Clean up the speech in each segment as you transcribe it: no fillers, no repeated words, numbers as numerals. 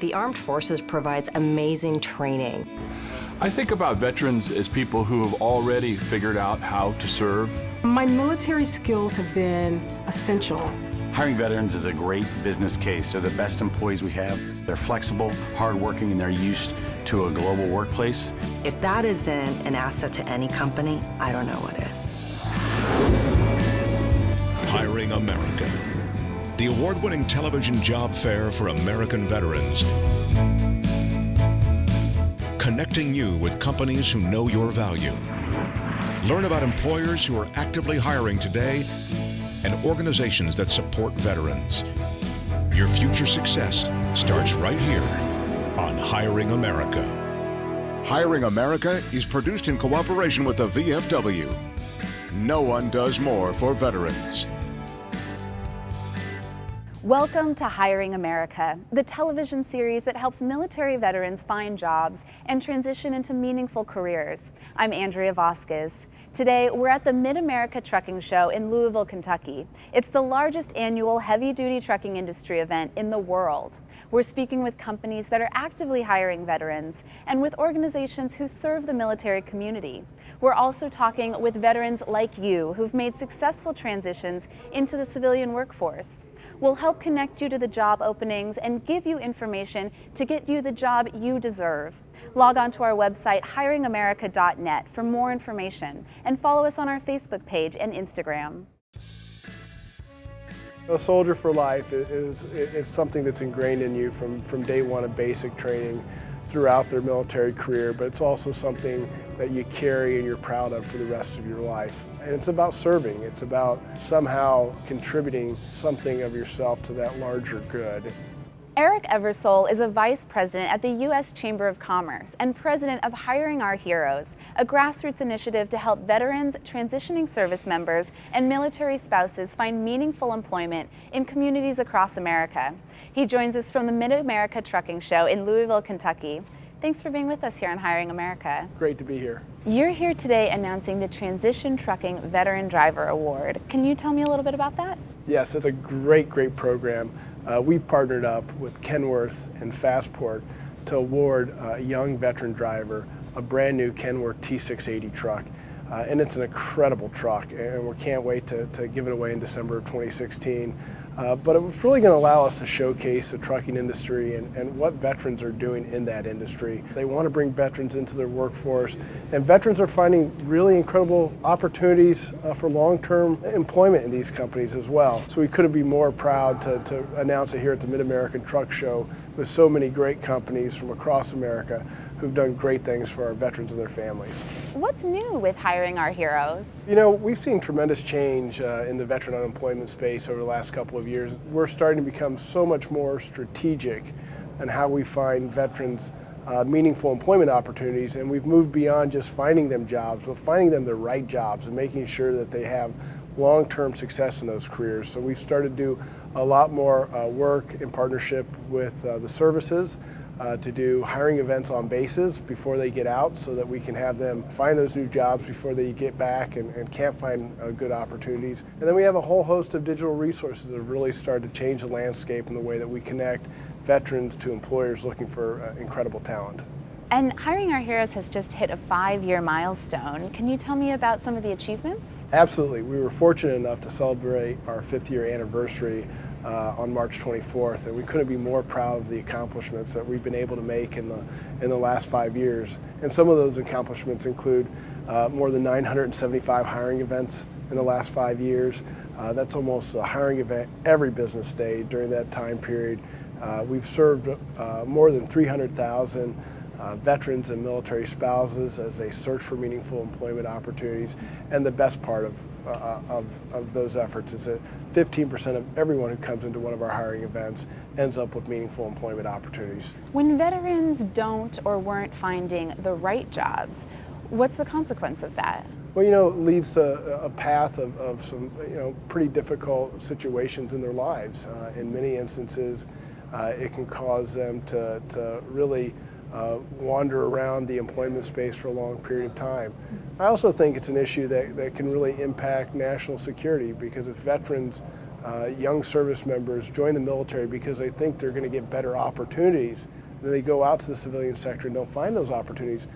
the Armed Forces provides amazing training. I think about veterans as people who have already figured out how to serve. My military skills have been essential. Hiring veterans is a great business case. They're the best employees we have. They're flexible, hardworking, and they're used to a global workplace. If that isn't an asset to any company, I don't know what is. Hiring America, the award-winning television job fair for American veterans. Connecting you with companies who know your value. Learn about employers who are actively hiring today and organizations that support veterans. Your future success starts right here on Hiring America. Hiring America is produced in cooperation with the VFW. No one does more for veterans. Welcome to Hiring America, the television series that helps military veterans find jobs and transition into meaningful careers. I'm Andrea Vasquez. Today, we're at the Mid-America Trucking Show in Louisville, Kentucky. It's the largest annual heavy-duty trucking industry event in the world. We're speaking with companies that are actively hiring veterans and with organizations who serve the military community. We're also talking with veterans like you who've made successful transitions into the civilian workforce. We'll help connect you to the job openings and give you information to get you the job you deserve. Log on to our website, hiringamerica.net, for more information, and follow us on our Facebook page and Instagram. A soldier for life is something that's ingrained in you from day one of basic training throughout their military career, but it's also something that you carry and you're proud of for the rest of your life. And it's about serving. It's about somehow contributing something of yourself to that larger good. Eric Eversole is a vice president at the U.S. Chamber of Commerce and president of Hiring Our Heroes, a grassroots initiative to help veterans, transitioning service members, and military spouses find meaningful employment in communities across America. He joins us from the Mid-America Trucking Show in Louisville, Kentucky. Thanks for being with us here on Hiring America. Great to be here. You're here today announcing the Transition Trucking Veteran Driver Award. Can you tell me a little bit about that? Yes, it's a great program. We partnered up with Kenworth and Fastport to award a young veteran driver a brand new Kenworth T680 truck. And it's an incredible truck, and we can't wait to give it away in December of 2016. But it's really going to allow us to showcase the trucking industry and what veterans are doing in that industry. They want to bring veterans into their workforce, and veterans are finding really incredible opportunities for long-term employment in these companies as well. So we couldn't be more proud to announce it here at the Mid-American Truck Show with so many great companies from across America who've done great things for our veterans and their families. What's new with Hiring Our Heroes? You know, we've seen tremendous change in the veteran unemployment space over the last couple of years. We're starting to become so much more strategic in how we find veterans meaningful employment opportunities, and we've moved beyond just finding them jobs, but finding them the right jobs and making sure that they have long-term success in those careers. So we've started to do a lot more work in partnership with the services to do hiring events on bases before they get out so that we can have them find those new jobs before they get back and can't find good opportunities. And then we have a whole host of digital resources that have really started to change the landscape in the way that we connect veterans to employers looking for incredible talent. And Hiring Our Heroes has just hit a 5-year milestone. Can you tell me about some of the achievements? Absolutely. We were fortunate enough to celebrate our 5th-year anniversary on March 24th, and we couldn't be more proud of the accomplishments that we've been able to make in the last 5 years. And some of those accomplishments include more than 975 hiring events in the last 5 years. That's almost a hiring event every business day during that time period. We've served more than 300,000 veterans and military spouses as they search for meaningful employment opportunities. And the best part of those efforts is that 15% of everyone who comes into one of our hiring events ends up with meaningful employment opportunities. When veterans don't or weren't finding the right jobs, what's the consequence of that? Well, you know, it leads to a path of some, pretty difficult situations in their lives. In many instances, it can cause them to really wander around the employment space for a long period of time. I also think it's an issue that can really impact national security, because if veterans young service members join the military because they think they're going to get better opportunities. Then they go out to the civilian sector and don't find those opportunities.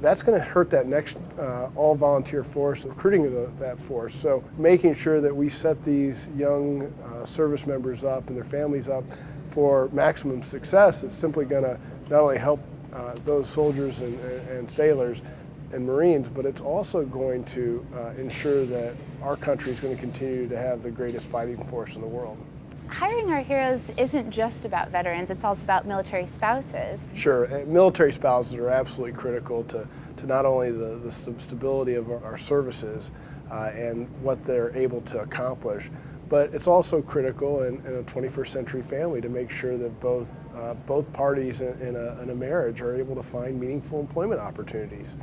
That's going to hurt that next all-volunteer force, recruiting of that force. So making sure that we set these young service members up and their families up for maximum success is simply going to not only help those soldiers and sailors and Marines, but it's also going to ensure that our country is going to continue to have the greatest fighting force in the world. Hiring Our Heroes isn't just about veterans, it's also about military spouses. Sure, and military spouses are absolutely critical to not only the stability of our services and what they're able to accomplish, but it's also critical in a 21st century family to make sure that both parties in a marriage are able to find meaningful employment opportunities.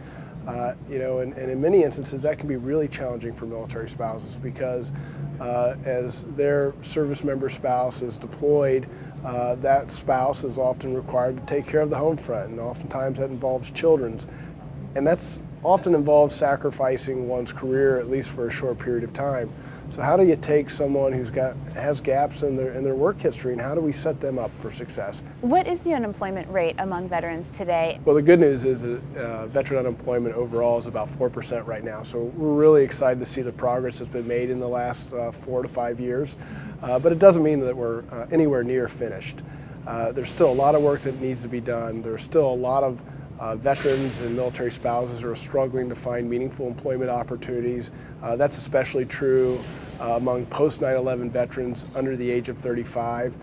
You know, and in many instances that can be really challenging for military spouses because as their service member spouse is deployed, that spouse is often required to take care of the home front, and oftentimes that involves children's. And that's often involves sacrificing one's career, at least for a short period of time. So how do you take someone has gaps in their work history, and how do we set them up for success? What is the unemployment rate among veterans today? Well, the good news is that veteran unemployment overall is about 4% right now. So we're really excited to see the progress that's been made in the last 4 to 5 years. But it doesn't mean that we're anywhere near finished. There's still a lot of work that needs to be done. There's still a lot of veterans and military spouses who are struggling to find meaningful employment opportunities. That's especially true among post 9/11 veterans under the age of 35,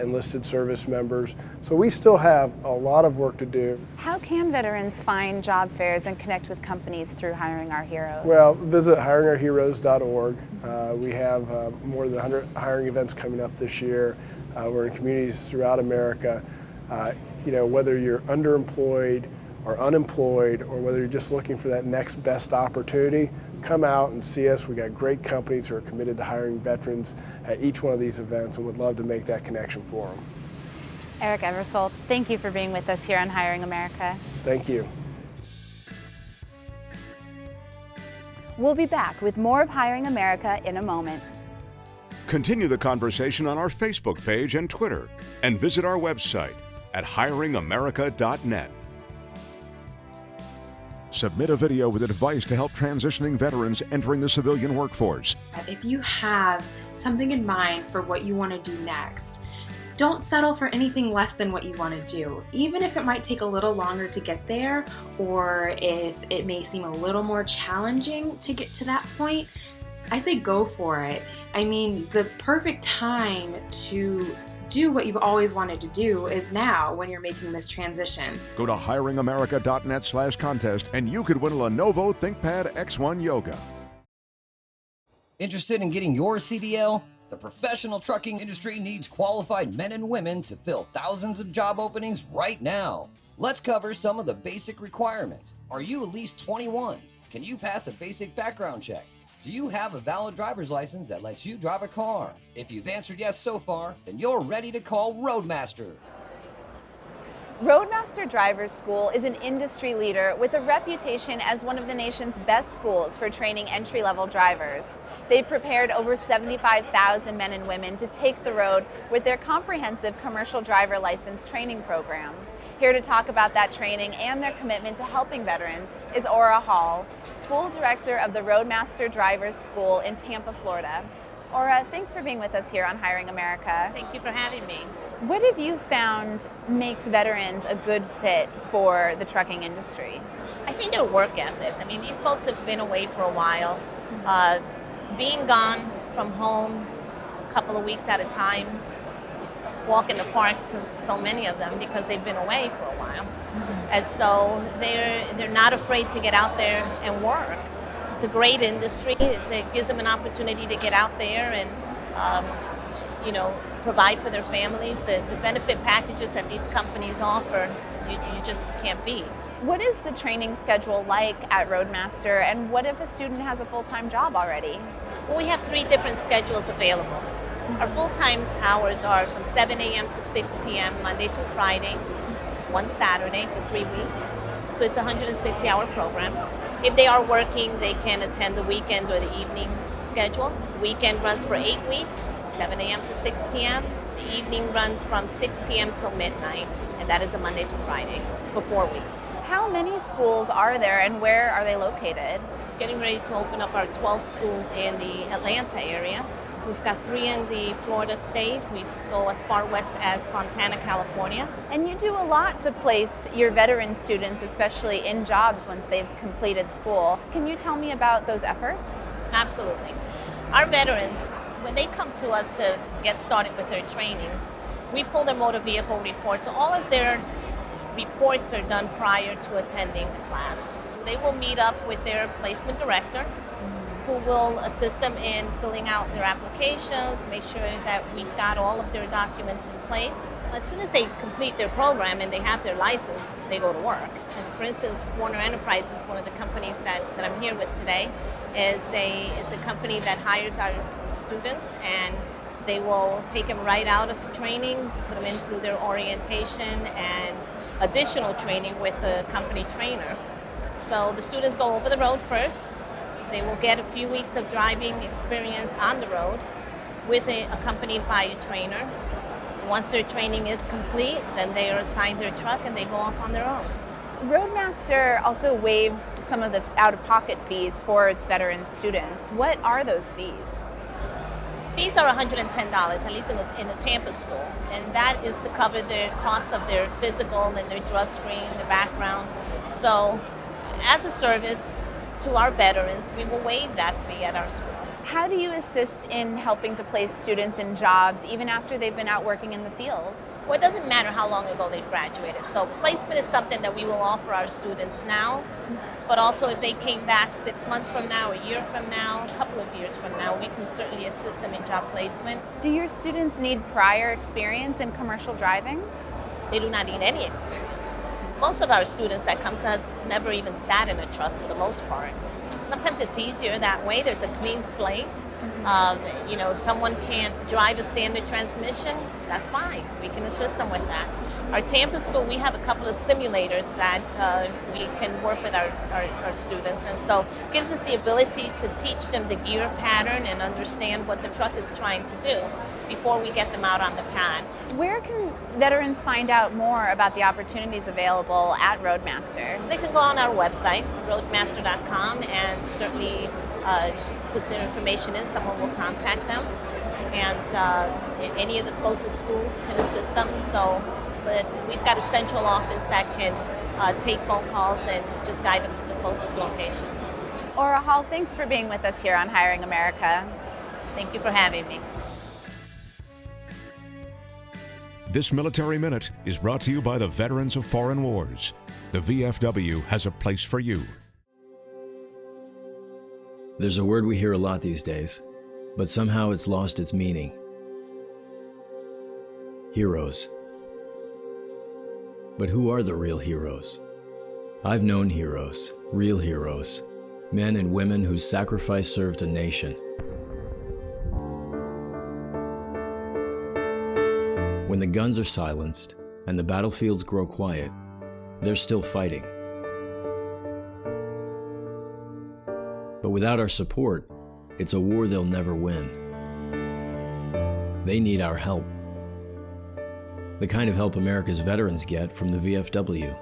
enlisted service members. So we still have a lot of work to do. How can veterans find job fairs and connect with companies through Hiring Our Heroes? Well, visit hiringourheroes.org. We have more than 100 hiring events coming up this year. We're in communities throughout America. You know, whether you're underemployed or unemployed, or whether you're just looking for that next best opportunity, come out and see us. We got great companies who are committed to hiring veterans at each one of these events and would love to make that connection for them. Eric Eversole, thank you for being with us here on Hiring America. Thank you. We'll be back with more of Hiring America in a moment. Continue the conversation on our Facebook page and Twitter, and visit our website at hiringamerica.net. Submit a video with advice to help transitioning veterans entering the civilian workforce. If you have something in mind for what you want to do next, don't settle for anything less than what you want to do. Even if it might take a little longer to get there, or if it may seem a little more challenging to get to that point, I say go for it. I mean, the perfect time to do what you've always wanted to do is now, when you're making this transition. Go to hiringamerica.net/contest and you could win a Lenovo ThinkPad X1 Yoga. Interested in getting your CDL? The professional trucking industry needs qualified men and women to fill thousands of job openings right now. Let's cover some of the basic requirements. Are you at least 21? Can you pass a basic background check? Do you have a valid driver's license that lets you drive a car? If you've answered yes so far, then you're ready to call Roadmaster. Roadmaster Drivers School is an industry leader with a reputation as one of the nation's best schools for training entry-level drivers. They've prepared over 75,000 men and women to take the road with their comprehensive commercial driver license training program. Here to talk about that training and their commitment to helping veterans is Ora Hall, School Director of the Roadmaster Drivers School in Tampa, Florida. Ora, thanks for being with us here on Hiring America. Thank you for having me. What have you found makes veterans a good fit for the trucking industry? I think their work ethics. I mean, these folks have been away for a while. Being gone from home a couple of weeks at a time, walk in the park to so many of them because they've been away for a while. And so they're not afraid to get out there and work. It's a great industry. It gives them an opportunity to get out there and provide for their families. The benefit packages that these companies offer, you just can't beat. What is the training schedule like at Roadmaster, and what if a student has a full-time job already? Well, we have 3 different schedules available. Our full-time hours are from 7 a.m. to 6 p.m. Monday through Friday, one Saturday for 3 weeks. So it's a 160-hour program. If they are working, they can attend the weekend or the evening schedule. The weekend runs for 8 weeks, 7 a.m. to 6 p.m. The evening runs from 6 p.m. till midnight, and that is a Monday to Friday for 4 weeks. How many schools are there and where are they located? Getting ready to open up our 12th school in the Atlanta area. We've got 3 in the Florida state. We go as far west as Fontana, California. And you do a lot to place your veteran students, especially in jobs once they've completed school. Can you tell me about those efforts? Absolutely. Our veterans, when they come to us to get started with their training, we pull their motor vehicle reports. So all of their reports are done prior to attending the class. They will meet up with their placement director, who will assist them in filling out their applications, make sure that we've got all of their documents in place. As soon as they complete their program and they have their license, they go to work. And for instance, Werner Enterprises, one of the companies that I'm here with today, is a company that hires our students, and they will take them right out of training, put them in through their orientation and additional training with the company trainer. So the students go over the road first. They will get a few weeks of driving experience on the road accompanied by a trainer. Once their training is complete, then they are assigned their truck and they go off on their own. Roadmaster also waives some of the out-of-pocket fees for its veteran students. What are those fees? Fees are $110, at least in the Tampa school, and that is to cover the cost of their physical and their drug screen, their background. So as a service to our veterans, we will waive that fee at our school. How do you assist in helping to place students in jobs even after they've been out working in the field? Well, it doesn't matter how long ago they've graduated. So placement is something that we will offer our students now, but also if they came back 6 months from now, a year from now, a couple of years from now, we can certainly assist them in job placement. Do your students need prior experience in commercial driving? They do not need any experience. Most of our students that come to us never even sat in a truck for the most part. Sometimes it's easier that way. There's a clean slate. If someone can't drive a standard transmission, that's fine. We can assist them with that. Our Tampa school, we have a couple of simulators that we can work with our students, and so it gives us the ability to teach them the gear pattern and understand what the truck is trying to do before we get them out on the pad. Where can veterans find out more about the opportunities available at Roadmaster? They can go on our website, roadmaster.com, and certainly put their information in. Someone will contact them, and any of the closest schools can assist them. But we've got a central office that can take phone calls and just guide them to the closest location. Ora Hall, thanks for being with us here on Hiring America. Thank you for having me. This Military Minute is brought to you by the Veterans of Foreign Wars. The VFW has a place for you. There's a word we hear a lot these days, but somehow it's lost its meaning. Heroes. But who are the real heroes? I've known heroes, real heroes, men and women whose sacrifice served a nation. When the guns are silenced and the battlefields grow quiet, they're still fighting. But without our support, it's a war they'll never win. They need our help. The kind of help America's veterans get from the VFW.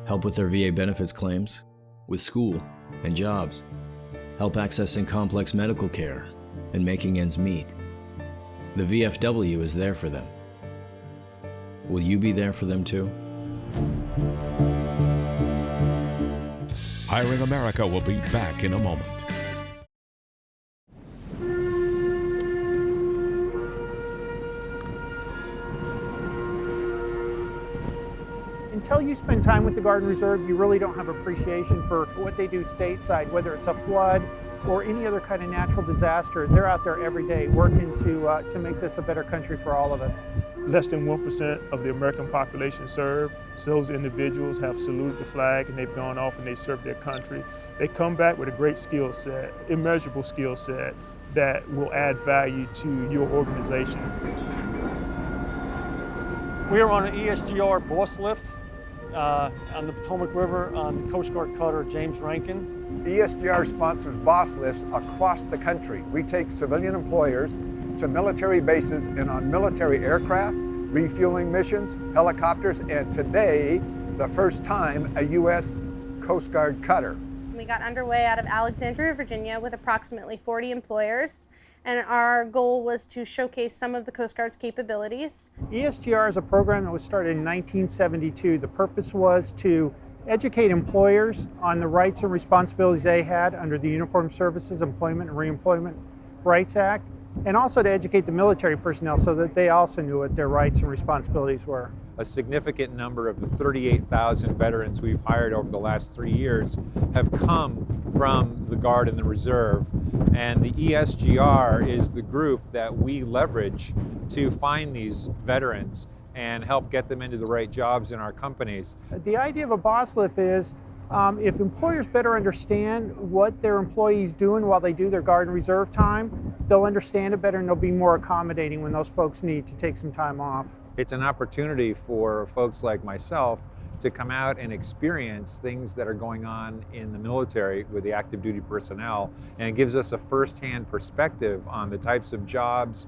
Help with their VA benefits claims, with school and jobs. Help accessing complex medical care and making ends meet. The VFW is there for them. Will you be there for them too? Hiring America will be back in a moment. Until you spend time with the Guard and Reserve, you really don't have appreciation for what they do stateside, whether it's a flood or any other kind of natural disaster. They're out there every day working to make this a better country for all of us. Less than 1% of the American population served. So those individuals have saluted the flag and they've gone off and they served their country. They come back with a great skill set, immeasurable skill set that will add value to your organization. We are on an ESGR boss lift on the Potomac River on the Coast Guard cutter James Rankin. ESGR sponsors boss lifts across the country. We take civilian employers to military bases and on military aircraft, refueling missions, helicopters, and today, the first time, a U.S. Coast Guard cutter. We got underway out of Alexandria, Virginia with approximately 40 employers, and our goal was to showcase some of the Coast Guard's capabilities. ESGR is a program that was started in 1972. The purpose was to educate employers on the rights and responsibilities they had under the Uniformed Services Employment and Reemployment Rights Act, and also to educate the military personnel so that they also knew what their rights and responsibilities were. A significant number of the 38,000 veterans we've hired over the last 3 years have come from the Guard and the Reserve, and the ESGR is the group that we leverage to find these veterans and help get them into the right jobs in our companies. The idea of a boss lift is if employers better understand what their employees doing while they do their Guard and Reserve time, they'll understand it better and they'll be more accommodating when those folks need to take some time off. It's an opportunity for folks like myself to come out and experience things that are going on in the military with the active duty personnel, and it gives us a first-hand perspective on the types of jobs,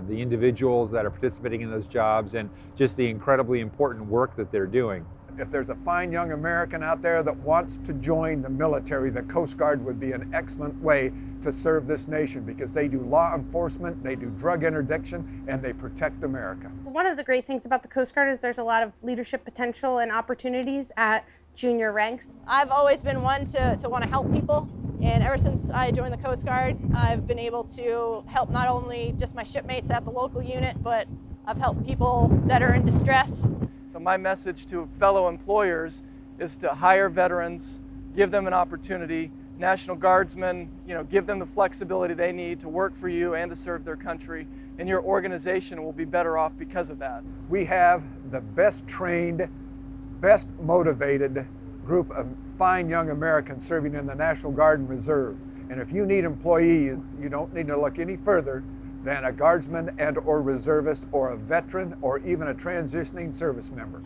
the individuals that are participating in those jobs, and just the incredibly important work that they're doing. If there's a fine young American out there that wants to join the military, the Coast Guard would be an excellent way to serve this nation because they do law enforcement, they do drug interdiction, and they protect America. One of the great things about the Coast Guard is there's a lot of leadership potential and opportunities at junior ranks. I've always been one to want to help people, and ever since I joined the Coast Guard, I've been able to help not only just my shipmates at the local unit, but I've helped people that are in distress. So my message to fellow employers is to hire veterans, give them an opportunity. National Guardsmen, give them the flexibility they need to work for you and to serve their country, and your organization will be better off because of that. We have the best trained, best motivated group of fine young Americans serving in the National Guard and Reserve. And if you need employees, you don't need to look any further than a guardsman and or reservist or a veteran or even a transitioning service member.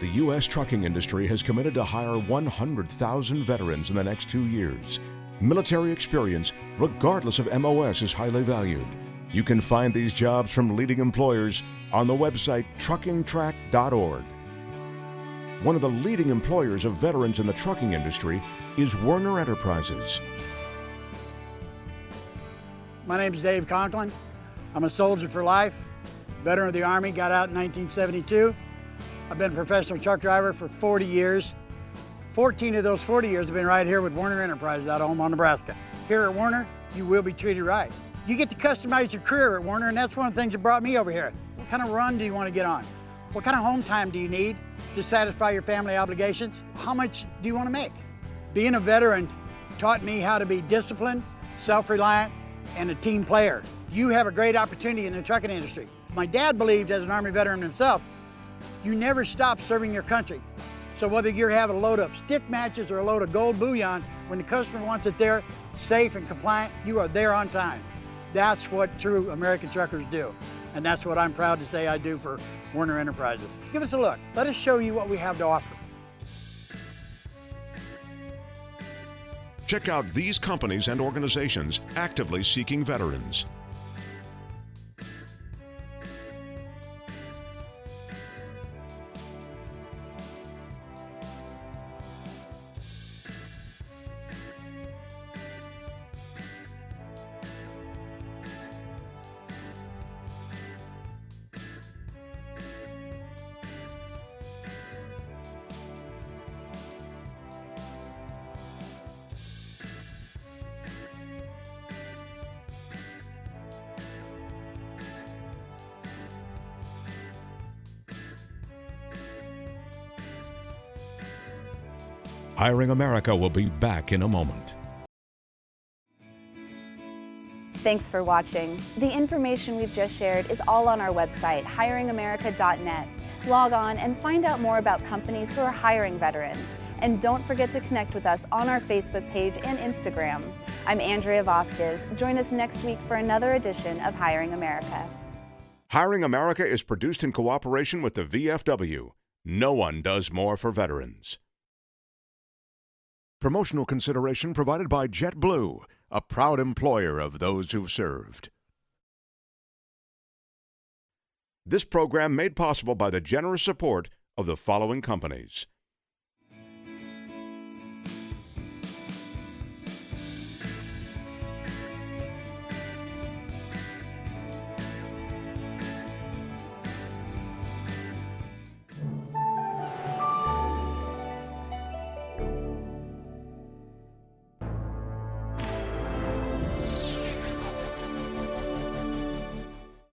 The U.S. trucking industry has committed to hire 100,000 veterans in the next 2 years. Military experience, regardless of MOS, is highly valued. You can find these jobs from leading employers on the website truckingtrack.org. One of the leading employers of veterans in the trucking industry is Werner Enterprises. My name is Dave Conklin. I'm a soldier for life, veteran of the Army, got out in 1972. I've been a professional truck driver for 40 years. 14 of those 40 years have been right here with Werner Enterprises out of Omaha, Nebraska. Here at Werner, you will be treated right. You get to customize your career at Werner, and that's one of the things that brought me over here. What kind of run do you want to get on? What kind of home time do you need to satisfy your family obligations? How much do you want to make? Being a veteran taught me how to be disciplined, self-reliant, and a team player. You have a great opportunity in the trucking industry. My dad believed, as an Army veteran himself, you never stop serving your country. So whether you're having a load of stick matches or a load of gold bullion, when the customer wants it there, safe and compliant, you are there on time. That's what true American truckers do. And that's what I'm proud to say I do for Werner Enterprises. Give us a look. Let us show you what we have to offer. Check out these companies and organizations actively seeking veterans. Hiring America will be back in a moment. Thanks for watching. The information we've just shared is all on our website, hiringamerica.net. Log on and find out more about companies who are hiring veterans. And don't forget to connect with us on our Facebook page and Instagram. I'm Andrea Vasquez. Join us next week for another edition of Hiring America. Hiring America is produced in cooperation with the VFW. No one does more for veterans. Promotional consideration provided by JetBlue, a proud employer of those who've served. This program made possible by the generous support of the following companies: